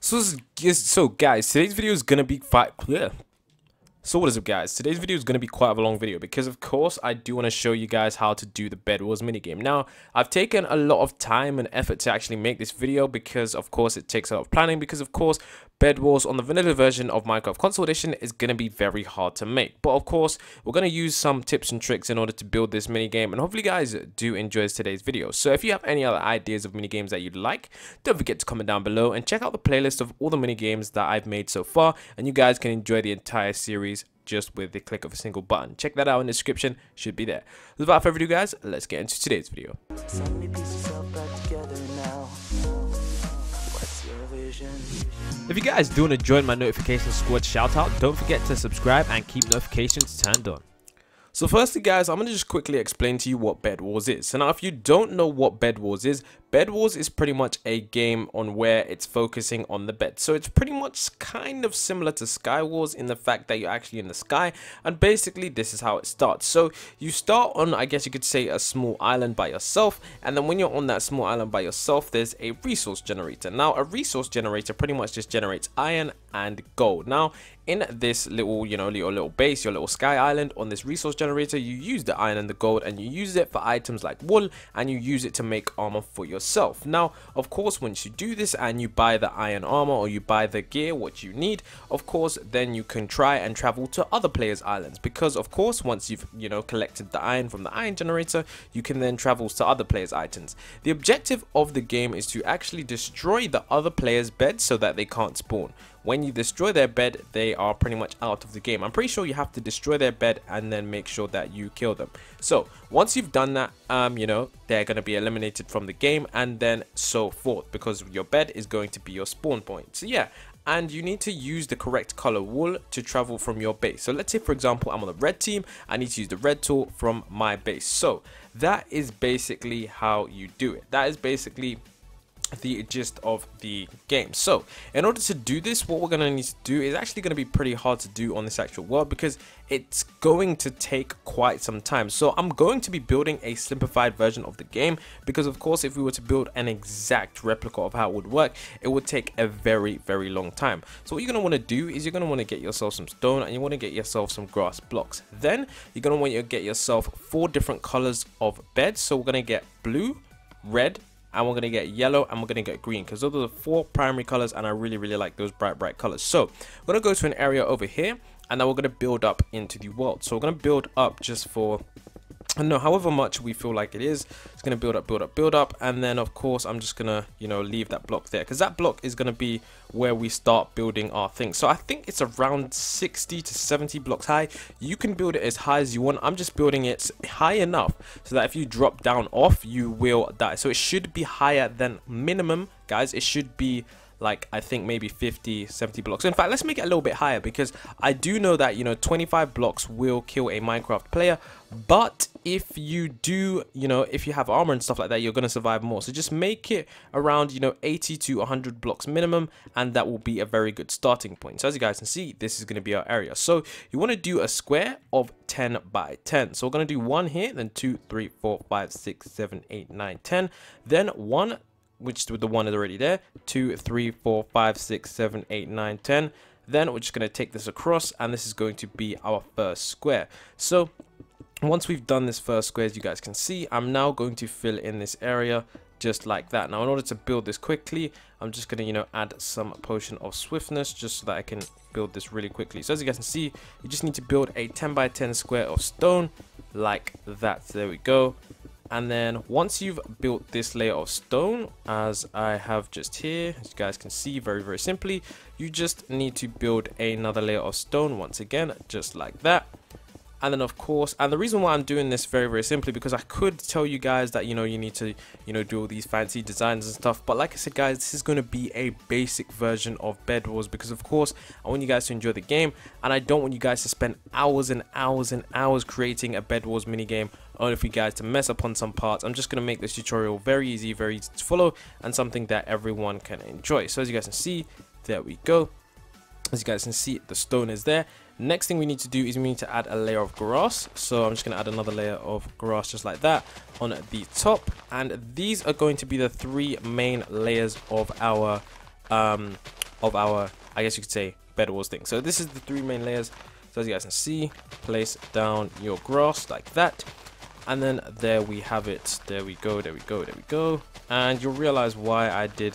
So guys, today's video is gonna be So what is up guys, today's video is going to be quite a long video because of course I do want to show you guys how to do the Bed Wars minigame. Now I've taken a lot of time and effort to actually make this video because of course it takes a lot of planning, because of course Bed Wars on the vanilla version of Minecraft Console Edition is going to be very hard to make. But of course we're going to use some tips and tricks in order to build this minigame, and hopefully you guys do enjoy today's video. So if you have any other ideas of minigames that you'd like, don't forget to comment down below and check out the playlist of all the minigames that I've made so far, and you guys can enjoy the entire series just with the click of a single button. Check that out in the description, should be there. Without further ado guys, let's get into today's video. If you guys do want to join my notification squad shoutout, don't forget to subscribe and keep notifications turned on. So firstly guys, I'm going to just quickly explain to you what Bed Wars is. So now if you don't know what Bed Wars is pretty much a game on where it's focusing on the bed. So it's pretty much kind of similar to Sky Wars in the fact that you're actually in the sky, and basically this is how it starts. So you start on, I guess you could say, a small island by yourself, and then when you're on that small island by yourself, there's a resource generator. Now a resource generator pretty much just generates iron and gold. Now in this little, little base, your little sky island, on this resource generator, you use the iron and the gold and you use it for items like wool, and you use it to make armor for yourself. Now of course once you do this and you buy the iron armor or you buy the gear what you need, of course then you can try and travel to other players' islands, because of course once you've collected the iron from the iron generator, you can then travel to other players' items. The objective of the game is to actually destroy the other players' beds so that they can't spawn. When you destroy their bed, they are pretty much out of the game. I'm pretty sure you have to destroy their bed and then make sure that you kill them. So once you've done that, they're going to be eliminated from the game, and then so forth, because your bed is going to be your spawn point. So yeah, and you need to use the correct color wool to travel from your base. So let's say for example I'm on the red team, I need to use the red tool from my base. So that is basically how you do it. That is basically the gist of the game. So in order to do this, what we're going to need to do is actually going to be pretty hard to do on this actual world, because it's going to take quite some time. So I'm going to be building a simplified version of the game, because of course if we were to build an exact replica of how it would work, it would take a very long time. So what you're going to want to do is you're going to want to get yourself some stone, and you want to get yourself some grass blocks. Then you're going to want to get yourself 4 different colors of beds. So we're going to get blue, red, and we're going to get yellow, and we're going to get green, because those are the 4 primary colors, and I really like those bright colors. So we're going to go to an area over here, and then we're going to build up into the world. So we're going to build up just for, I don't know, however much we feel like it is. It's going to build up, and then of course I'm just going to leave that block there, because that block is going to be where we start building our thing. So I think it's around 60 to 70 blocks high. You can build it as high as you want. I'm just building it high enough so that if you drop down off, you will die. So it should be higher than minimum, guys. It should be like, I think maybe 50 70 blocks. In fact, let's make it a little bit higher, because I do know that 25 blocks will kill a Minecraft player, but if you do, if you have armor and stuff like that, you're going to survive more. So just make it around 80 to 100 blocks minimum, and that will be a very good starting point. So as you guys can see, this is going to be our area. So you want to do a square of 10 by 10. So we're going to do 1 here, then 2 3 4 5 6 7 8 9 10, then 1, which with the 1 is already there, 2 3 4 5 6 7 8 9 10. Then we're just going to take this across, and this is going to be our first square. So once we've done this first square, as you guys can see, I'm now going to fill in this area just like that. Now in order to build this quickly, I'm just going to add some potion of swiftness just so that I can build this really quickly. So as you guys can see, you just need to build a 10 by 10 square of stone like that. There we go. And then once you've built this layer of stone, as I have just here, as you guys can see, very simply, you just need to build another layer of stone once again, just like that. And then of course, and the reason why I'm doing this very simply, because I could tell you guys that you need to do all these fancy designs and stuff, but like I said guys, this is going to be a basic version of Bed Wars, because of course I want you guys to enjoy the game, and I don't want you guys to spend hours and hours creating a Bed Wars minigame only for you guys to mess up on some parts. I'm just going to make this tutorial very easy to follow, and something that everyone can enjoy. So as you guys can see, there we go. As you guys can see, the stone is there. Next thing we need to do is we need to add a layer of grass. So I'm just going to add another layer of grass just like that on the top, and these are going to be the 3 main layers of our of our, I guess you could say, Bed Wars thing. So this is the 3 main layers. So as you guys can see, place down your grass like that. And then there we have it. There we go, there we go, there we go. And you'll realize why I did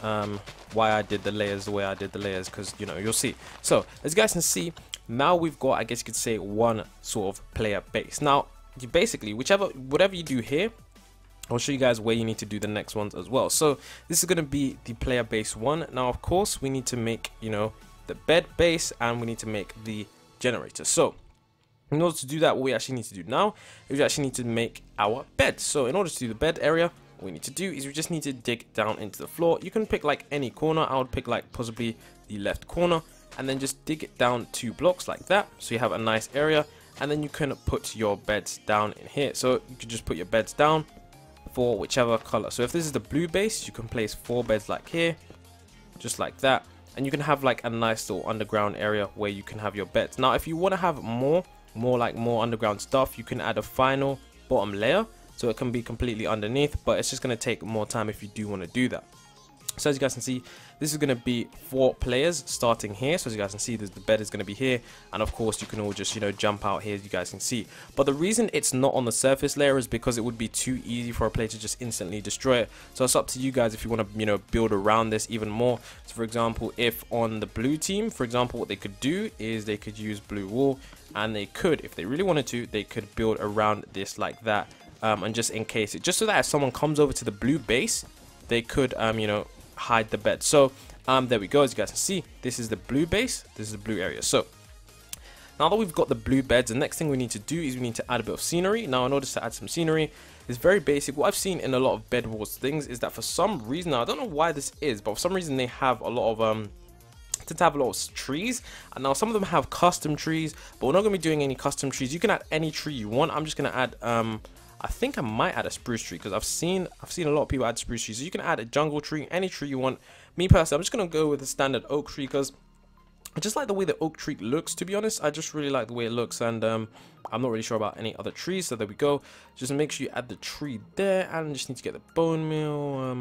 the layers the way I did the layers, because, you know, you'll see. So as you guys can see, now we've got, I guess you could say, one sort of player base. Now, you basically, whatever you do here, I'll show you guys where you need to do the next ones as well. So this is going to be the player base 1. Now, of course, we need to make, you know, the bed base, and we need to make the generator. So in order to do that, what we actually need to do now is we actually need to make our bed. So in order to do the bed area, what we need to do is we just need to dig down into the floor. You can pick like any corner. I would pick like possibly the left corner, and then just dig it down 2 blocks like that, so you have a nice area. And then you can put your beds down in here. So you can just put your beds down for whichever color. So if this is the blue base, you can place 4 beds like here, just like that, and you can have like a nice little underground area where you can have your beds. Now if you want to have more underground stuff, you can add a final bottom layer, so it can be completely underneath, but it's just going to take more time if you do want to do that. So as you guys can see, this is going to be 4 players starting here. So as you guys can see, the bed is going to be here, and of course you can all just, you know, jump out here, as you guys can see. But the reason it's not on the surface layer is because it would be too easy for a player to just instantly destroy it. So it's up to you guys if you want to, you know, build around this even more. So for example, if on the blue team, for example, what they could do is they could use blue wool, and they could, if they really wanted to, they could build around this like that, and just encase it, just so that if someone comes over to the blue base, they could, you know, hide the bed. So there we go. As you guys can see, this is the blue base, this is the blue area. So now that we've got the blue beds, the next thing we need to do is we need to add a bit of scenery. Now in order to add some scenery, it's very basic. What I've seen in a lot of Bed Wars things is that for some reason, now I don't know why this is, but for some reason they have a lot of trees, and now some of them have custom trees, but we're not going to be doing any custom trees. You can add any tree you want. I'm just going to add I think I might add a spruce tree, because I've seen a lot of people add spruce trees. So you can add a jungle tree, any tree you want. Me personally, I'm just gonna go with the standard oak tree, because I just like the way the oak tree looks, to be honest. I just really like the way it looks, and I'm not really sure about any other trees. So there we go. Just make sure you add the tree there, and just need to get the bone meal.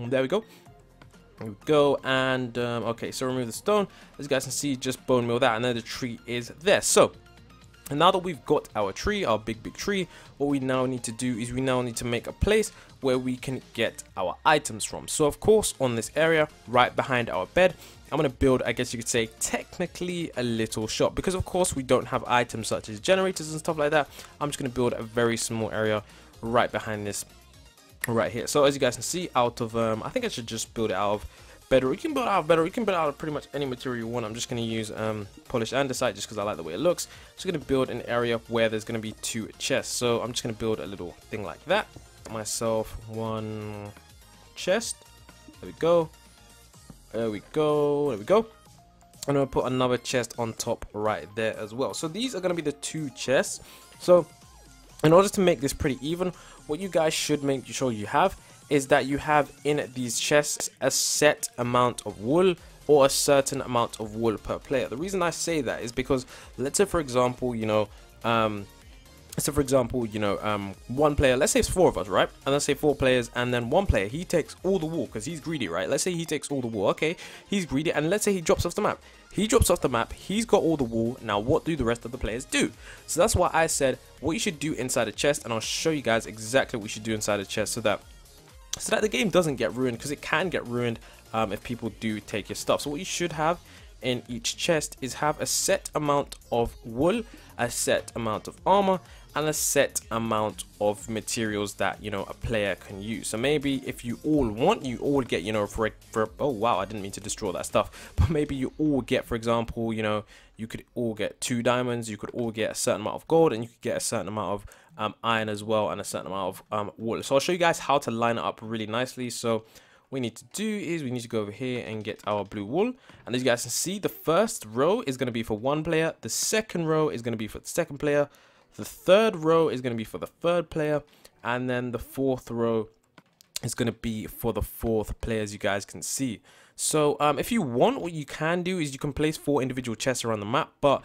There we go. There we go. And okay, so remove the stone. As you guys can see, just bone meal that, and then the tree is there. So and now that we've got our tree, our big tree, what we now need to do is we now need to make a place where we can get our items from. So of course, on this area right behind our bed, I'm going to build, I guess you could say, technically a little shop, because of course we don't have items such as generators and stuff like that. I'm just going to build a very small area right behind this right here. So as you guys can see, out of I think I should just build it out of bedrock. You can build out of bedrock, you can build out of pretty much any material you want. I'm just going to use polished andesite just because I like the way it looks. Just going to build an area where there's going to be 2 chests. So I'm just going to build a little thing like that. Get myself 1 chest. There we go. There we go. There we go. I'm going to put another chest on top right there as well. So these are going to be the 2 chests. So in order to make this pretty even, what you guys should make sure you have is that you have in these chests a set amount of wool, or a certain amount of wool per player. The reason I say that is because, let's say for example, one player, let's say it's 4 of us, right? And let's say 4 players, and then 1 player, he takes all the wool because he's greedy, right? Let's say he takes all the wool. Okay, he's greedy, and let's say he drops off the map. He drops off the map, he's got all the wool. Now what do the rest of the players do? So that's why I said what you should do inside a chest, and I'll show you guys exactly what you should do inside a chest so that the game doesn't get ruined, because it can get ruined if people do take your stuff. So what you should have in each chest is have a set amount of wool, a set amount of armor, and a set amount of materials that, you know, a player can use. So maybe if you all want, you all get, you know, for oh wow, I didn't mean to destroy that stuff, but maybe you all get, for example, you know, you could all get 2 diamonds, you could all get a certain amount of gold, and you could get a certain amount of iron as well, and a certain amount of wool. So I'll show you guys how to line it up really nicely. So what we need to do is we need to go over here and get our blue wool, and as you guys can see, the first row is going to be for 1 player, the second row is going to be for the second player, the third row is going to be for the third player, and then the 4th row is going to be for the 4th player, as you guys can see. So if you want, what you can do is you can place 4 individual chests around the map, but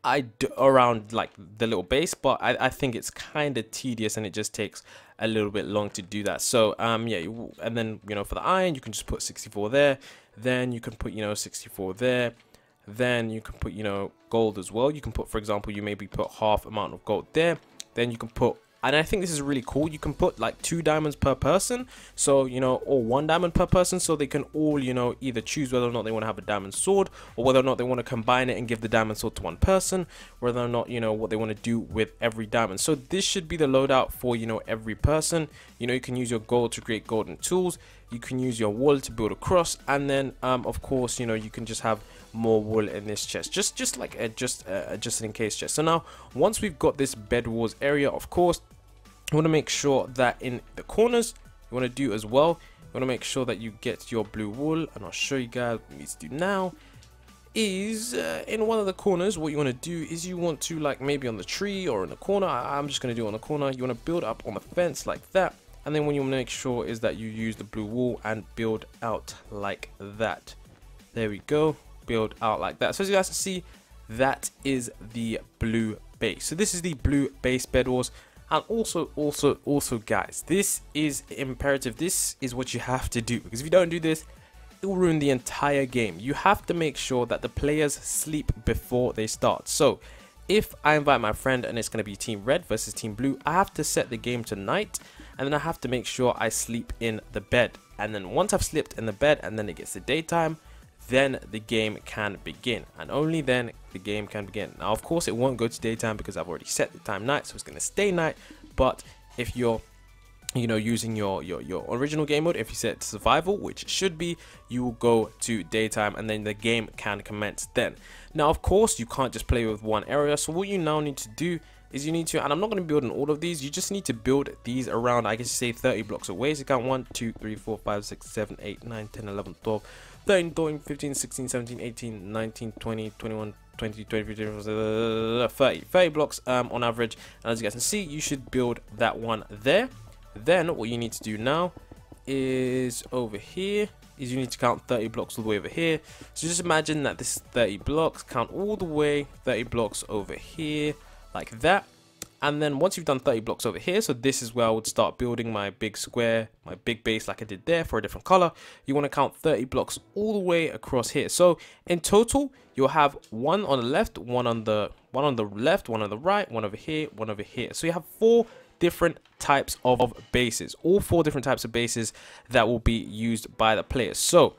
around like the little base, but I think it's kind of tedious and it just takes a little bit long to do that. So yeah, and then for the iron you can just put 64 there, then you can put 64 there, then you can put gold as well. You can put, for example, you maybe put half amount of gold there, then you can put, and I think this is really cool, you can put like 2 diamonds per person, so or 1 diamond per person, so they can all either choose whether or not they want to have a diamond sword, or whether or not they want to combine it and give the diamond sword to one person, whether or not what they want to do with every diamond. So this should be the loadout for every person. You can use your gold to create golden tools, you can use your wool to build a cross, and then of course you can just have more wool in this chest, just like a just in case chest. So now once we've got this bed wars area, of course you want to make sure that in the corners, you want to do as well, you want to make sure that you get your blue wool, and I'll show you guys what we need to do now. Is in one of the corners, what you want to do is you want to, like, maybe on the tree or in the corner, I'm just going to do it on the corner, you want to build up on the fence like that, and then what you want to make sure is that you use the blue wool and build out like that. There we go, build out like that. So as you guys can see, that is the blue base. So this is the blue base bed wars. And also guys, this is imperative. This is what you have to do, because if you don't do this, it will ruin the entire game. You have to make sure that the players sleep before they start. So if I invite my friend and it's going to be team red versus team blue, I have to set the game to night, and then I have to make sure I sleep in the bed. And then once I've slept in the bed and then it gets to daytime, then the game can begin, and only then the game can begin. Now of course it won't go to daytime because I've already set the time night, so it's going to stay night. But if you're using your original game mode, if you set it to survival, which it should be, you will go to daytime and then the game can commence then. Now of course you can't just play with one area, so what you now need to do is you need to, and I'm not going to build in all of these, you just need to build these around, I guess, say 30 blocks away. So count 1 2 3 4 5 6 7 8 9 10 11 12 13 14 15 16 17 18 19 20 21 20 20 30 blocks on average. And as you guys can see, you should build that one there. Then what you need to do now is over here is you need to count 30 blocks all the way over here. So just imagine that this is 30 blocks, count all the way 30 blocks over here like that. And then once you've done 30 blocks over here, so this is where I would start building my big square, my big base like I did there for a different color. You want to count 30 blocks all the way across here. So in total, you'll have one on the left, one on the left, one on the right, one over here, one over here. So you have 4 different types of bases, all 4 different types of bases that will be used by the players. So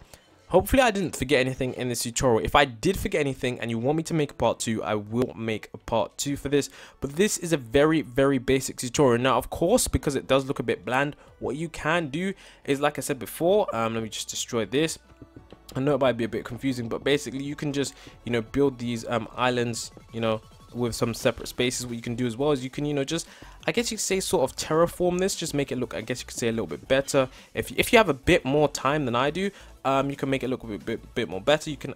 hopefully I didn't forget anything in this tutorial. If I did forget anything and you want me to make a part 2, I will make a part 2 for this. But this is a very basic tutorial. Now of course, because it does look a bit bland, what you can do is, like I said before, let me just destroy this. I know it might be a bit confusing, but basically you can just build these islands with some separate spaces. What you can do as well is you can just, I guess you could say, sort of terraform this, just make it look, I guess you could say, a little bit better. If you have a bit more time than I do, you can make it look a bit more better. You can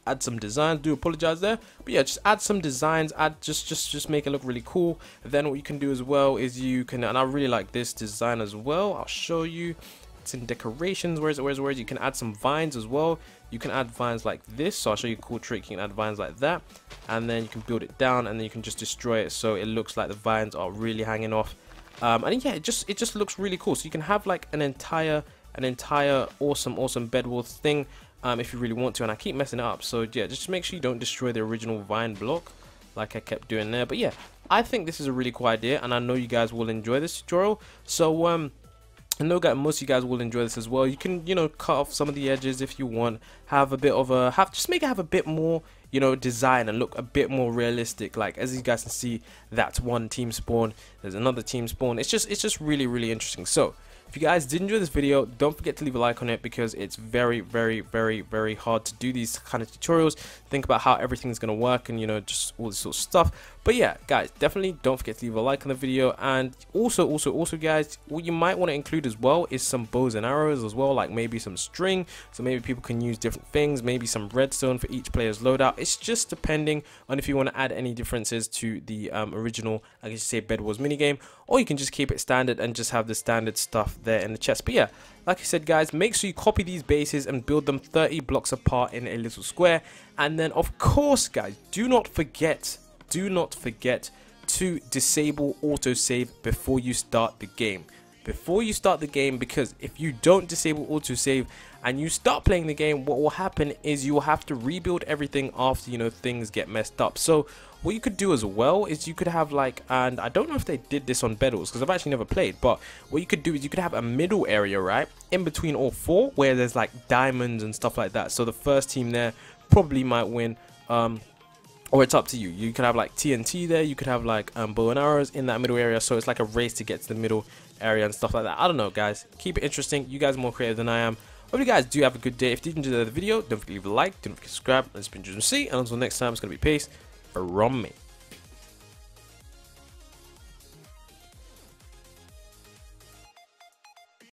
add some designs. Do apologize there, but yeah, just add some designs, just make it look really cool. Then what you can do as well is you can, and I really like this design as well, I'll show you. It's in decorations. Where's you can add some vines as well. You can add vines like this, so I'll show you a cool trick. You can add vines like that, and then you can build it down, and then you can just destroy it so it looks like the vines are really hanging off. And yeah, it just looks really cool. So you can have like an entire awesome bed wars thing if you really want to. And I keep messing it up, so yeah, just make sure you don't destroy the original vine block like I kept doing there. But yeah, I think this is a really cool idea, and I know you guys will enjoy this tutorial. So I know that most of you guys will enjoy this as well. You can, cut off some of the edges if you want. Have a bit of a, just make it have a bit more, design and look a bit more realistic. Like as you guys can see, that's one team spawn. There's another team spawn. It's just really interesting. So if you guys did enjoy this video, don't forget to leave a like on it, because it's very hard to do these kind of tutorials. Think about how everything's gonna work and just all this sort of stuff. But yeah, guys, definitely don't forget to leave a like on the video. And also guys, what you might want to include as well is some bows and arrows as well, like maybe some string, so maybe people can use different things, maybe some redstone for each player's loadout. It's just depending on if you want to add any differences to the original, I guess you say, Bed Wars minigame, or you can just keep it standard and just have the standard stuff there in the chest. But yeah, like I said guys, make sure you copy these bases and build them 30 blocks apart in a little square. And then of course guys, do not forget to disable autosave before you start the game. Because if you don't disable autosave and you start playing the game, what will happen is you will have to rebuild everything after, you know, things get messed up. So what you could do as well is you could have like, and I don't know if they did this on Bed Wars because I've actually never played, but what you could do is you could have a middle area right in between all four where there's like diamonds and stuff like that. So the first team there probably might win, or it's up to you. You could have like TNT there, you could have like bow and arrows in that middle area, so it's like a race to get to the middle area and stuff like that. I don't know guys, keep it interesting. You guys are more creative than I am. Hope you guys do have a good day. If you did enjoy the video, don't forget to leave a like, don't forget to subscribe, and it's been Justin C, and until next time, it's going to be peace from me.